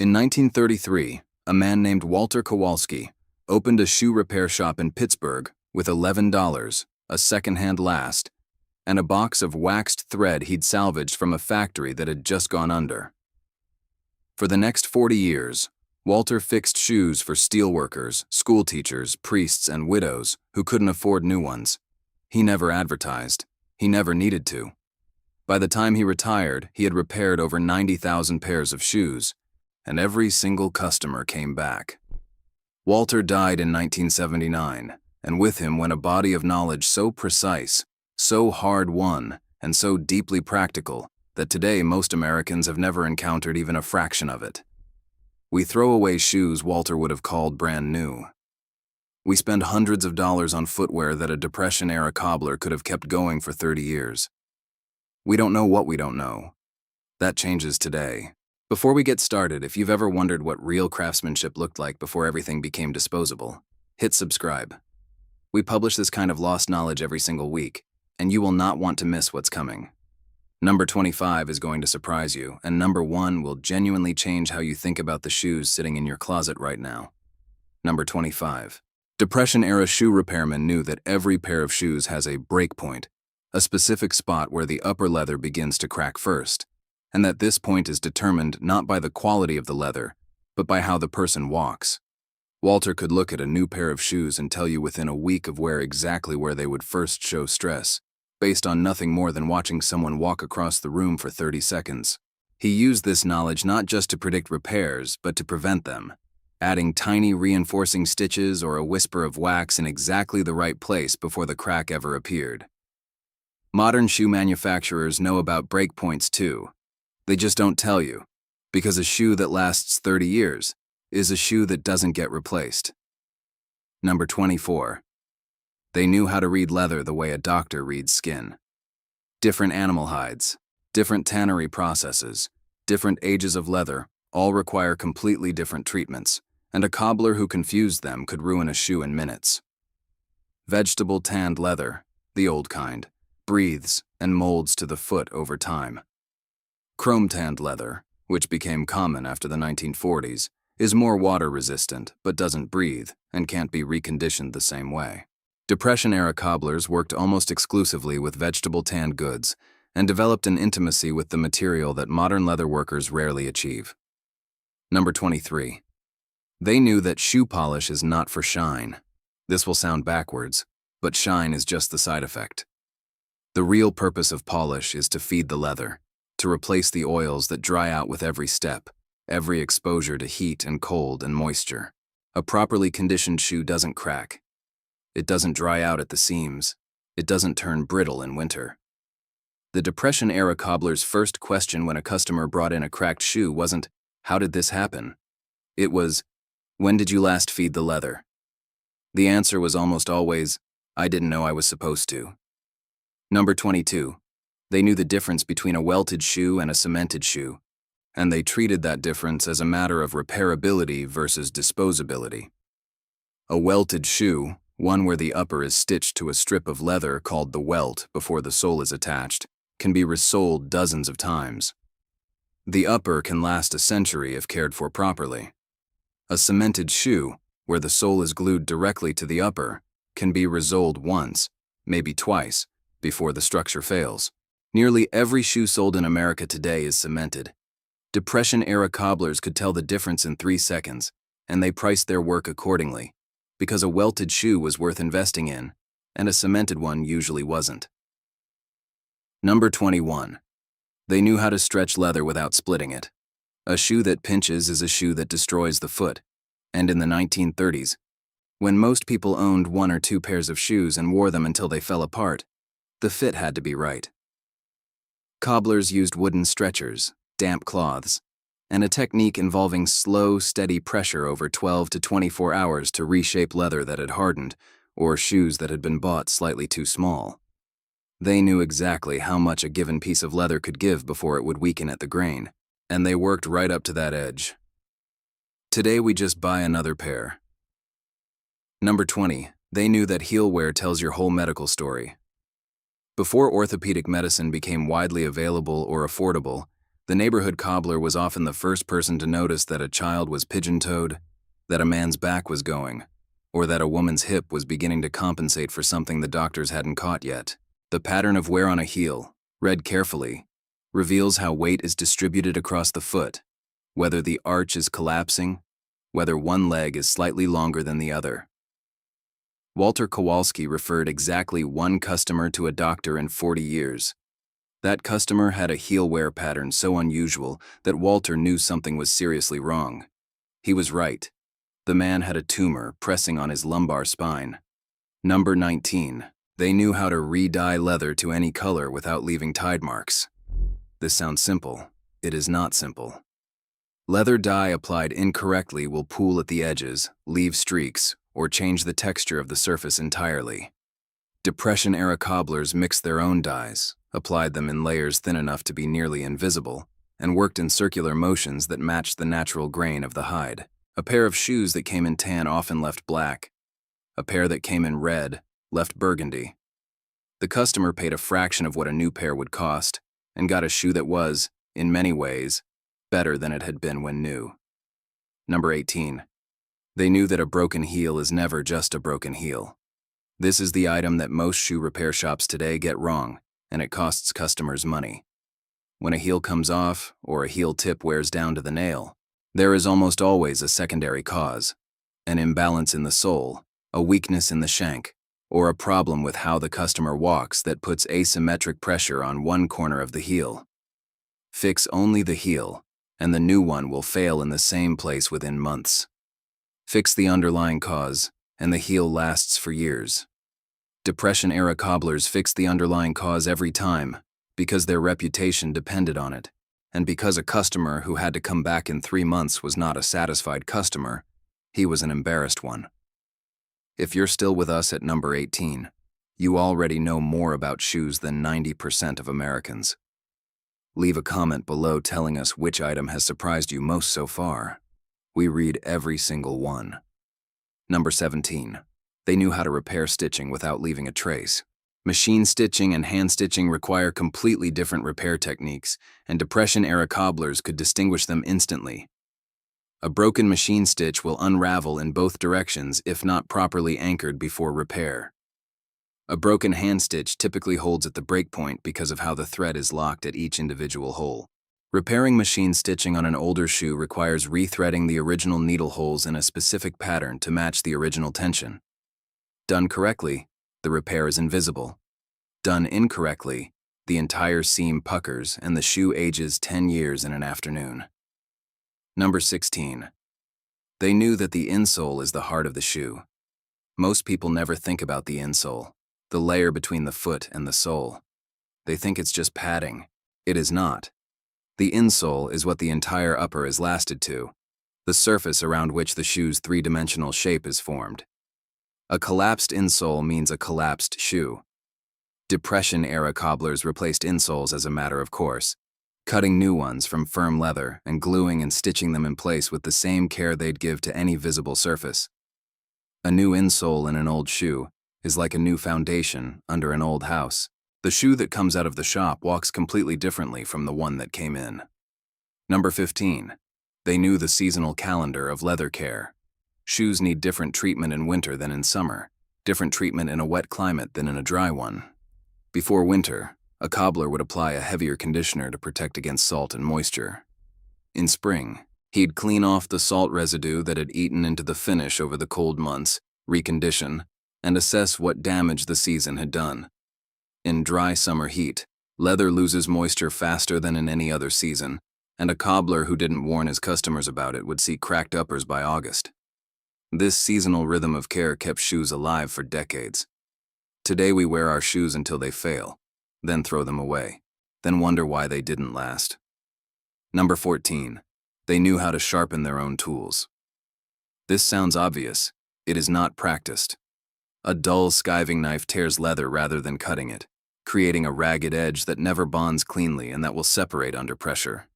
In 1933, a man named Walter Kowalski opened a shoe repair shop in Pittsburgh with $11, a second-hand last, and a box of waxed thread he'd salvaged from a factory that had just gone under. For the next 40 years, Walter fixed shoes for steelworkers, schoolteachers, priests, and widows who couldn't afford new ones. He never advertised. He never needed to. By the time he retired, he had repaired over 90,000 pairs of shoes, and every single customer came back. Walter died in 1979, and with him went a body of knowledge so precise, so hard-won, and so deeply practical that today most Americans have never encountered even a fraction of it. We throw away shoes Walter would have called brand new. We spend hundreds of dollars on footwear that a Depression-era cobbler could have kept going for 30 years. We don't know what we don't know. That changes today. Before we get started, if you've ever wondered what real craftsmanship looked like before everything became disposable, hit subscribe. We publish this kind of lost knowledge every single week, and you will not want to miss what's coming. Number 25 is going to surprise you, and number 1 will genuinely change how you think about the shoes sitting in your closet right now. Number 25. Depression-era shoe repairmen knew that every pair of shoes has a break point, a specific spot where the upper leather begins to crack first, and that this point is determined not by the quality of the leather, but by how the person walks. Walter could look at a new pair of shoes and tell you within a week of exactly where they would first show stress, based on nothing more than watching someone walk across the room for 30 seconds. He used this knowledge not just to predict repairs, but to prevent them, adding tiny reinforcing stitches or a whisper of wax in exactly the right place before the crack ever appeared. Modern shoe manufacturers know about breakpoints too. They just don't tell you, because a shoe that lasts 30 years is a shoe that doesn't get replaced. Number 24. They knew how to read leather the way a doctor reads skin. Different animal hides, different tannery processes, different ages of leather all require completely different treatments, and a cobbler who confused them could ruin a shoe in minutes. Vegetable tanned leather, the old kind, breathes and molds to the foot over time. Chrome-tanned leather, which became common after the 1940s, is more water-resistant but doesn't breathe and can't be reconditioned the same way. Depression-era cobblers worked almost exclusively with vegetable-tanned goods and developed an intimacy with the material that modern leather workers rarely achieve. Number 23. They knew that shoe polish is not for shine. This will sound backwards, but shine is just the side effect. The real purpose of polish is to feed the leather, to replace the oils that dry out with every step, every exposure to heat and cold and moisture. A properly conditioned shoe doesn't crack. It doesn't dry out at the seams. It doesn't turn brittle in winter. The Depression-era cobbler's first question when a customer brought in a cracked shoe wasn't, "How did this happen?" It was, "When did you last feed the leather?" The answer was almost always, "I didn't know I was supposed to." Number 22. They knew the difference between a welted shoe and a cemented shoe, and they treated that difference as a matter of repairability versus disposability. A welted shoe, one where the upper is stitched to a strip of leather called the welt before the sole is attached, can be resoled dozens of times. The upper can last a century if cared for properly. A cemented shoe, where the sole is glued directly to the upper, can be resoled once, maybe twice, before the structure fails. Nearly every shoe sold in America today is cemented. Depression-era cobblers could tell the difference in 3 seconds, and they priced their work accordingly, because a welted shoe was worth investing in, and a cemented one usually wasn't. Number 21. They knew how to stretch leather without splitting it. A shoe that pinches is a shoe that destroys the foot, and in the 1930s, when most people owned 1 or 2 pairs of shoes and wore them until they fell apart, the fit had to be right. Cobblers used wooden stretchers, damp cloths, and a technique involving slow, steady pressure over 12 to 24 hours to reshape leather that had hardened or shoes that had been bought slightly too small. They knew exactly how much a given piece of leather could give before it would weaken at the grain, and they worked right up to that edge. Today we just buy another pair. Number 20. They knew that heel wear tells your whole medical story. Before orthopedic medicine became widely available or affordable, The neighborhood cobbler was often the first person to notice that a child was pigeon-toed, that a man's back was going, or that a woman's hip was beginning to compensate for something the doctors hadn't caught yet. The pattern of wear on a heel, read carefully, reveals how weight is distributed across the foot, whether the arch is collapsing, whether one leg is slightly longer than the other. Walter Kowalski referred exactly one customer to a doctor in 40 years. That customer had a heel wear pattern so unusual that Walter knew something was seriously wrong. He was right. The man had a tumor pressing on his lumbar spine. Number 19. They knew how to re-dye leather to any color without leaving tide marks. This sounds simple. It is not simple. Leather dye applied incorrectly will pool at the edges, leave streaks, or change the texture of the surface entirely. Depression-era cobblers mixed their own dyes, applied them in layers thin enough to be nearly invisible, and worked in circular motions that matched the natural grain of the hide. A pair of shoes that came in tan often left black. A pair that came in red left burgundy. The customer paid a fraction of what a new pair would cost, and got a shoe that was, in many ways, better than it had been when new. Number 18. They knew that a broken heel is never just a broken heel. This is the item that most shoe repair shops today get wrong, and it costs customers money. When a heel comes off, or a heel tip wears down to the nail, there is almost always a secondary cause: an imbalance in the sole, a weakness in the shank, or a problem with how the customer walks that puts asymmetric pressure on one corner of the heel. Fix only the heel, and the new one will fail in the same place within months. Fix the underlying cause, and the heel lasts for years. Depression-era cobblers fixed the underlying cause every time, because their reputation depended on it, and because a customer who had to come back in 3 months was not a satisfied customer, he was an embarrassed one. If you're still with us at number 18, you already know more about shoes than 90% of Americans. Leave a comment below telling us which item has surprised you most so far. We read every single one. Number 17. They knew how to repair stitching without leaving a trace. Machine stitching and hand stitching require completely different repair techniques, and Depression-era cobblers could distinguish them instantly. A broken machine stitch will unravel in both directions if not properly anchored before repair. A broken hand stitch typically holds at the breakpoint because of how the thread is locked at each individual hole. Repairing machine stitching on an older shoe requires rethreading the original needle holes in a specific pattern to match the original tension. Done correctly, the repair is invisible. Done incorrectly, the entire seam puckers and the shoe ages 10 years in an afternoon. Number 16. They knew that the insole is the heart of the shoe. Most people never think about the insole, the layer between the foot and the sole. They think it's just padding. It is not. The insole is what the entire upper is lasted to, the surface around which the shoe's three-dimensional shape is formed. A collapsed insole means a collapsed shoe. Depression-era cobblers replaced insoles as a matter of course, cutting new ones from firm leather and gluing and stitching them in place with the same care they'd give to any visible surface. A new insole in an old shoe is like a new foundation under an old house. The shoe that comes out of the shop walks completely differently from the one that came in. Number 15. They knew the seasonal calendar of leather care. Shoes need different treatment in winter than in summer, different treatment in a wet climate than in a dry one. Before winter, a cobbler would apply a heavier conditioner to protect against salt and moisture. In spring, he'd clean off the salt residue that had eaten into the finish over the cold months, recondition, and assess what damage the season had done. In dry summer heat, leather loses moisture faster than in any other season, and a cobbler who didn't warn his customers about it would see cracked uppers by August. This seasonal rhythm of care kept shoes alive for decades. Today we wear our shoes until they fail, then throw them away, then wonder why they didn't last. Number 14. They knew how to sharpen their own tools. This sounds obvious. It is not practiced. A dull skiving knife tears leather rather than cutting it, creating a ragged edge that never bonds cleanly and that will separate under pressure.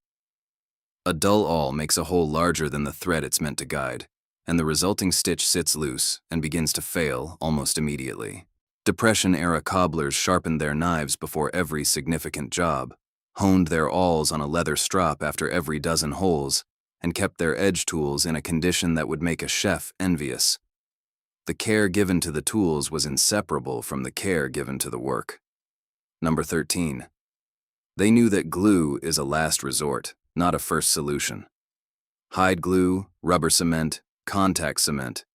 A dull awl makes a hole larger than the thread it's meant to guide, and the resulting stitch sits loose and begins to fail almost immediately. Depression-era cobblers sharpened their knives before every significant job, honed their awls on a leather strop after every dozen holes, and kept their edge tools in a condition that would make a chef envious. The care given to the tools was inseparable from the care given to the work. Number 13. They knew that glue is a last resort, not a first solution. Hide glue, rubber cement, contact cement,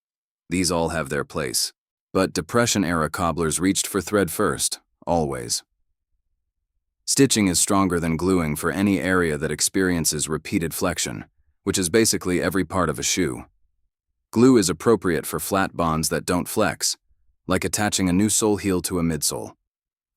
these all have their place. But Depression-era cobblers reached for thread first, always. Stitching is stronger than gluing for any area that experiences repeated flexion, which is basically every part of a shoe. Glue is appropriate for flat bonds that don't flex, like attaching a new sole heel to a midsole.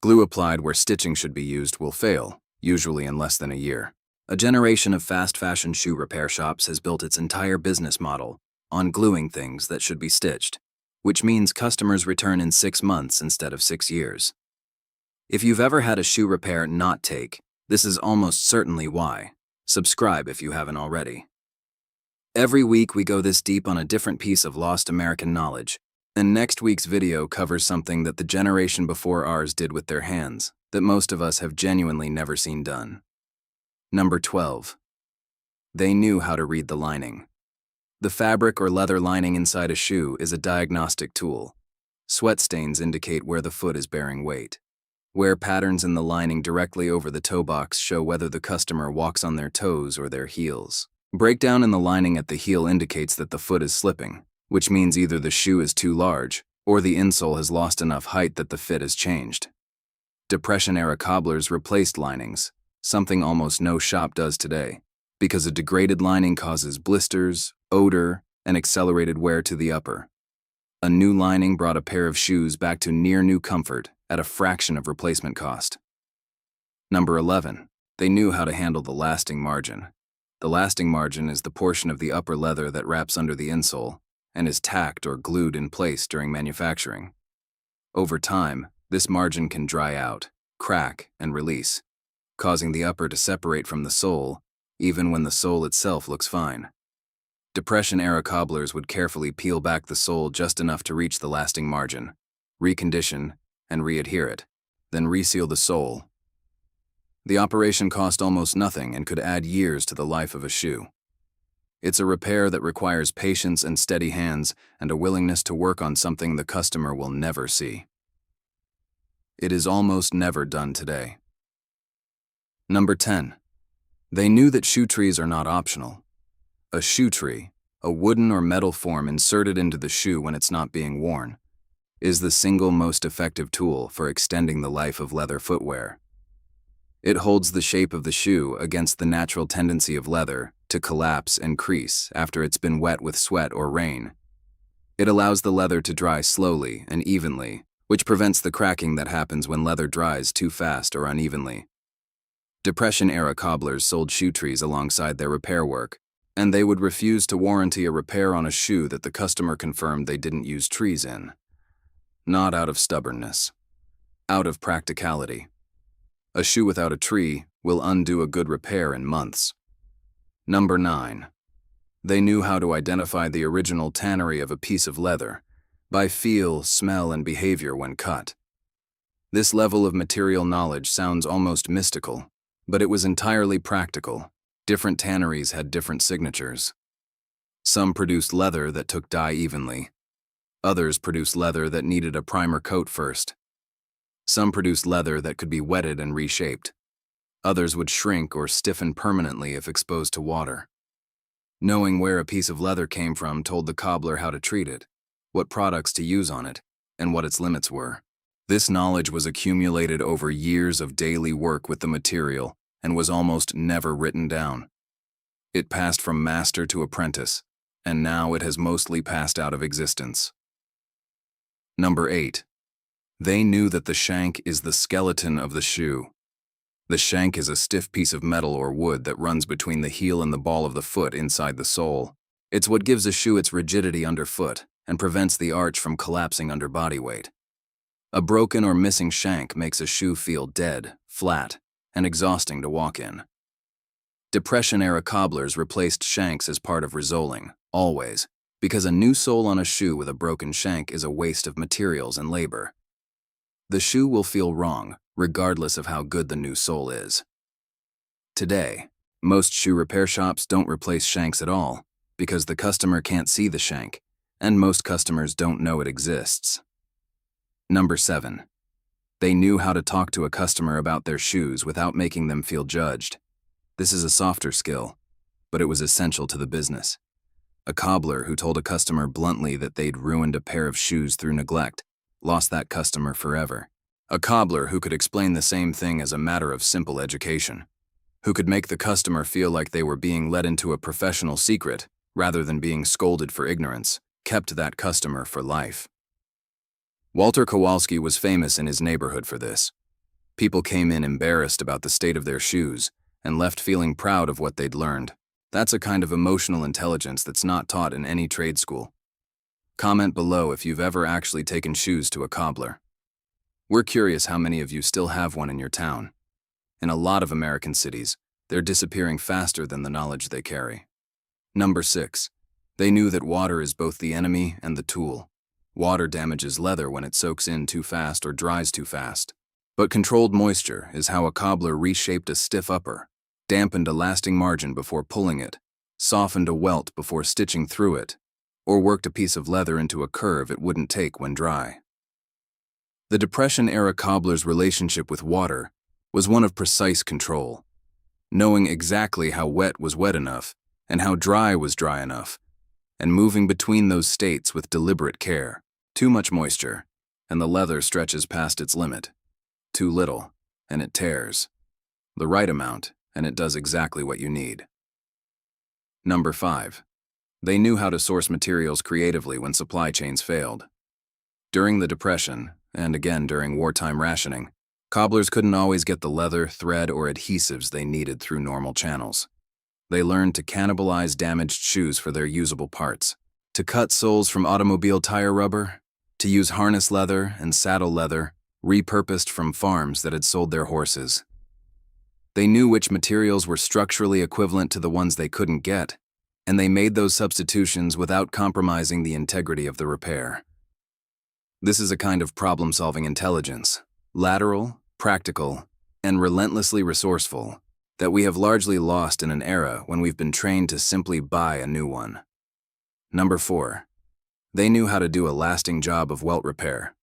Glue applied where stitching should be used will fail, usually in less than a year. A generation of fast fashion shoe repair shops has built its entire business model on gluing things that should be stitched, which means customers return in 6 months instead of 6 years. If you've ever had a shoe repair not take, this is almost certainly why. Subscribe if you haven't already. Every week we go this deep on a different piece of lost American knowledge, and next week's video covers something that the generation before ours did with their hands that most of us have genuinely never seen done. Number 12. They knew how to read the lining. The fabric or leather lining inside a shoe is a diagnostic tool. Sweat stains indicate where the foot is bearing weight. Wear patterns in the lining directly over the toe box show whether the customer walks on their toes or their heels. Breakdown in the lining at the heel indicates that the foot is slipping, which means either the shoe is too large or the insole has lost enough height that the fit has changed. Depression-era cobblers replaced linings, something almost no shop does today, because a degraded lining causes blisters, odor, and accelerated wear to the upper. A new lining brought a pair of shoes back to near-new comfort at a fraction of replacement cost. Number 11. They knew how to handle the lasting margin. The lasting margin is the portion of the upper leather that wraps under the insole and is tacked or glued in place during manufacturing. Over time, this margin can dry out, crack, and release, causing the upper to separate from the sole, even when the sole itself looks fine. Depression-era cobblers would carefully peel back the sole just enough to reach the lasting margin, recondition, and re-adhere it, then reseal the sole. The operation cost almost nothing and could add years to the life of a shoe. It's a repair that requires patience and steady hands and a willingness to work on something the customer will never see. It is almost never done today. Number 10. They knew that shoe trees are not optional. A shoe tree, a wooden or metal form inserted into the shoe when it's not being worn, is the single most effective tool for extending the life of leather footwear. It holds the shape of the shoe against the natural tendency of leather to collapse and crease after it's been wet with sweat or rain. It allows the leather to dry slowly and evenly, which prevents the cracking that happens when leather dries too fast or unevenly. Depression-era cobblers sold shoe trees alongside their repair work, and they would refuse to warranty a repair on a shoe that the customer confirmed they didn't use trees in. Not out of stubbornness. Out of practicality. A shoe without a tree will undo a good repair in months. Number 9. They knew how to identify the original tannery of a piece of leather by feel, smell, and behavior when cut. This level of material knowledge sounds almost mystical, but it was entirely practical. Different tanneries had different signatures. Some produced leather that took dye evenly. Others produced leather that needed a primer coat first. Some produced leather that could be wetted and reshaped. Others would shrink or stiffen permanently if exposed to water. Knowing where a piece of leather came from told the cobbler how to treat it, what products to use on it, and what its limits were. This knowledge was accumulated over years of daily work with the material and was almost never written down. It passed from master to apprentice, and now it has mostly passed out of existence. Number 8. They knew that the shank is the skeleton of the shoe. The shank is a stiff piece of metal or wood that runs between the heel and the ball of the foot inside the sole. It's what gives a shoe its rigidity underfoot and prevents the arch from collapsing under body weight. A broken or missing shank makes a shoe feel dead, flat, and exhausting to walk in. Depression-era cobblers replaced shanks as part of resoling, always, because a new sole on a shoe with a broken shank is a waste of materials and labor. The shoe will feel wrong, regardless of how good the new sole is. Today, most shoe repair shops don't replace shanks at all because the customer can't see the shank, and most customers don't know it exists. Number 7. They knew how to talk to a customer about their shoes without making them feel judged. This is a softer skill, but it was essential to the business. A cobbler who told a customer bluntly that they'd ruined a pair of shoes through neglect lost that customer forever. A cobbler who could explain the same thing as a matter of simple education, who could make the customer feel like they were being led into a professional secret rather than being scolded for ignorance, kept that customer for life. Walter Kowalski was famous in his neighborhood for this. People came in embarrassed about the state of their shoes and left feeling proud of what they'd learned. That's a kind of emotional intelligence that's not taught in any trade school. Comment below if you've ever actually taken shoes to a cobbler. We're curious how many of you still have one in your town. In a lot of American cities, they're disappearing faster than the knowledge they carry. Number 6. They knew that water is both the enemy and the tool. Water damages leather when it soaks in too fast or dries too fast. But controlled moisture is how a cobbler reshaped a stiff upper, dampened a lasting margin before pulling it, softened a welt before stitching through it, or worked a piece of leather into a curve it wouldn't take when dry. The Depression-era cobbler's relationship with water was one of precise control, knowing exactly how wet was wet enough and how dry was dry enough, and moving between those states with deliberate care. Too much moisture, and the leather stretches past its limit. Too little, and it tears. The right amount, and it does exactly what you need. Number 5. They knew how to source materials creatively when supply chains failed. During the Depression, and again during wartime rationing, cobblers couldn't always get the leather, thread, or adhesives they needed through normal channels. They learned to cannibalize damaged shoes for their usable parts, to cut soles from automobile tire rubber, to use harness leather and saddle leather repurposed from farms that had sold their horses. They knew which materials were structurally equivalent to the ones they couldn't get, and they made those substitutions without compromising the integrity of the repair. This is a kind of problem-solving intelligence, lateral, practical, and relentlessly resourceful, that we have largely lost in an era when we've been trained to simply buy a new one. Number 4. They knew how to do a lasting job of welt repair.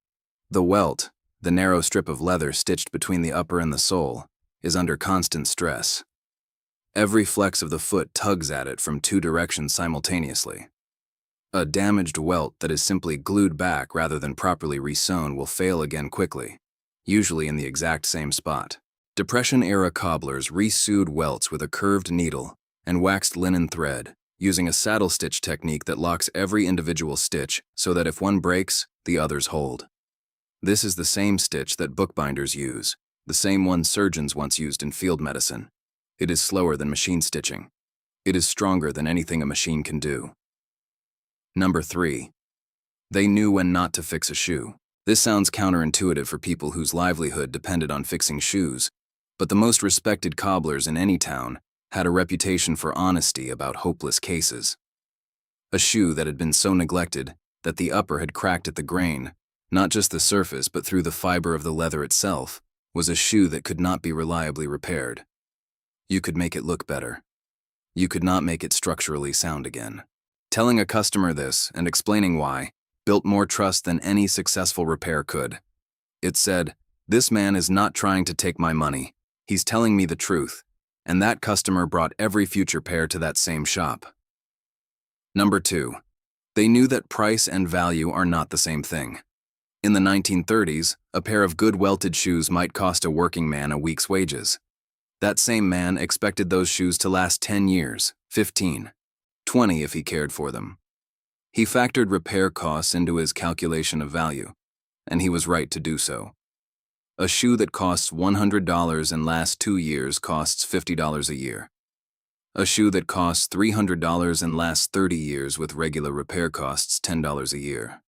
The welt, the narrow strip of leather stitched between the upper and the sole, is under constant stress. Every flex of the foot tugs at it from 2 directions simultaneously. A damaged welt that is simply glued back rather than properly resewn will fail again quickly, usually in the exact same spot. Depression-era cobblers resewed welts with a curved needle and waxed linen thread, using a saddle stitch technique that locks every individual stitch so that if one breaks, the others hold. This is the same stitch that bookbinders use, the same one surgeons once used in field medicine. It is slower than machine stitching. It is stronger than anything a machine can do. Number 3. They knew when not to fix a shoe. This sounds counterintuitive for people whose livelihood depended on fixing shoes, but the most respected cobblers in any town had a reputation for honesty about hopeless cases. A shoe that had been so neglected that the upper had cracked at the grain, not just the surface but through the fiber of the leather itself, was a shoe that could not be reliably repaired. You could make it look better. You could not make it structurally sound again. Telling a customer this and explaining why built more trust than any successful repair could. It said, "This man is not trying to take my money. He's telling me the truth." And that customer brought every future pair to that same shop. Number 2. They knew that price and value are not the same thing. In the 1930s, a pair of good welted shoes might cost a working man a week's wages. That same man expected those shoes to last 10 years, 15, 20 if he cared for them. He factored repair costs into his calculation of value, and he was right to do so. A shoe that costs $100 and lasts 2 years costs $50 a year. A shoe that costs $300 and lasts 30 years with regular repair costs $10 a year.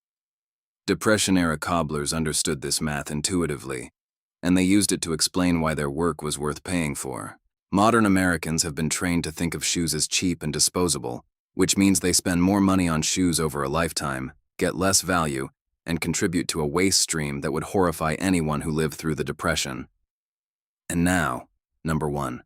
Depression-era cobblers understood this math intuitively, and they used it to explain why their work was worth paying for. Modern Americans have been trained to think of shoes as cheap and disposable, which means they spend more money on shoes over a lifetime, get less value, and contribute to a waste stream that would horrify anyone who lived through the Depression. And now, number 1.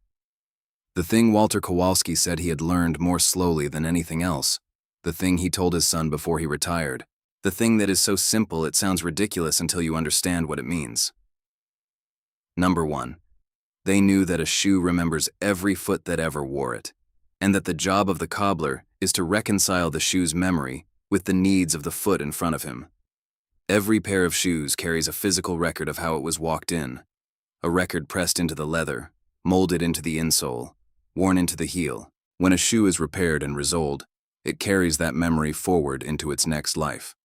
The thing Walter Kowalski said he had learned more slowly than anything else. The thing he told his son before he retired. The thing that is so simple it sounds ridiculous until you understand what it means. Number 1. They knew that a shoe remembers every foot that ever wore it, and that the job of the cobbler is to reconcile the shoe's memory with the needs of the foot in front of him. Every pair of shoes carries a physical record of how it was walked in, a record pressed into the leather, molded into the insole, worn into the heel. When a shoe is repaired and resoled, it carries that memory forward into its next life.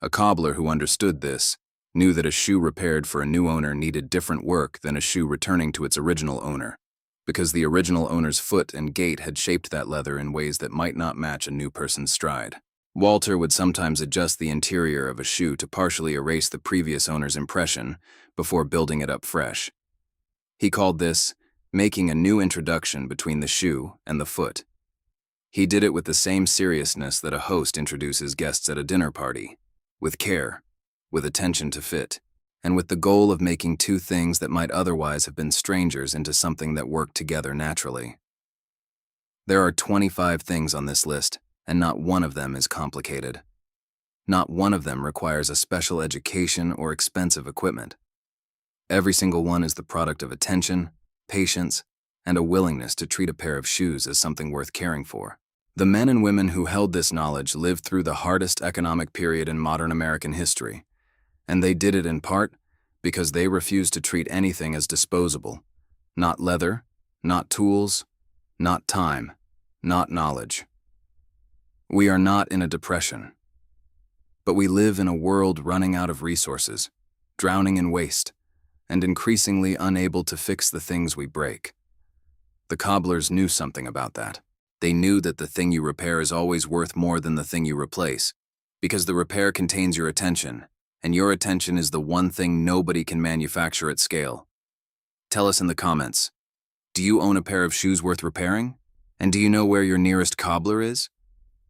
A cobbler who understood this knew that a shoe repaired for a new owner needed different work than a shoe returning to its original owner, because the original owner's foot and gait had shaped that leather in ways that might not match a new person's stride. Walter would sometimes adjust the interior of a shoe to partially erase the previous owner's impression before building it up fresh. He called this making a new introduction between the shoe and the foot. He did it with the same seriousness that a host introduces guests at a dinner party, with care, with attention to fit, and with the goal of making two things that might otherwise have been strangers into something that worked together naturally. There are 25 things on this list, and not one of them is complicated. Not one of them requires a special education or expensive equipment. Every single one is the product of attention, patience, and a willingness to treat a pair of shoes as something worth caring for. The men and women who held this knowledge lived through the hardest economic period in modern American history, and they did it in part because they refused to treat anything as disposable. Not leather, not tools, not time, not knowledge. We are not in a depression, but we live in a world running out of resources, drowning in waste, and increasingly unable to fix the things we break. The cobblers knew something about that. They knew that the thing you repair is always worth more than the thing you replace, because the repair contains your attention, and your attention is the one thing nobody can manufacture at scale. Tell us in the comments, do you own a pair of shoes worth repairing? And do you know where your nearest cobbler is?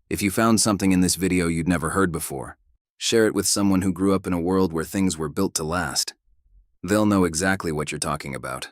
If you found something in this video you'd never heard before, share it with someone who grew up in a world where things were built to last. They'll know exactly what you're talking about.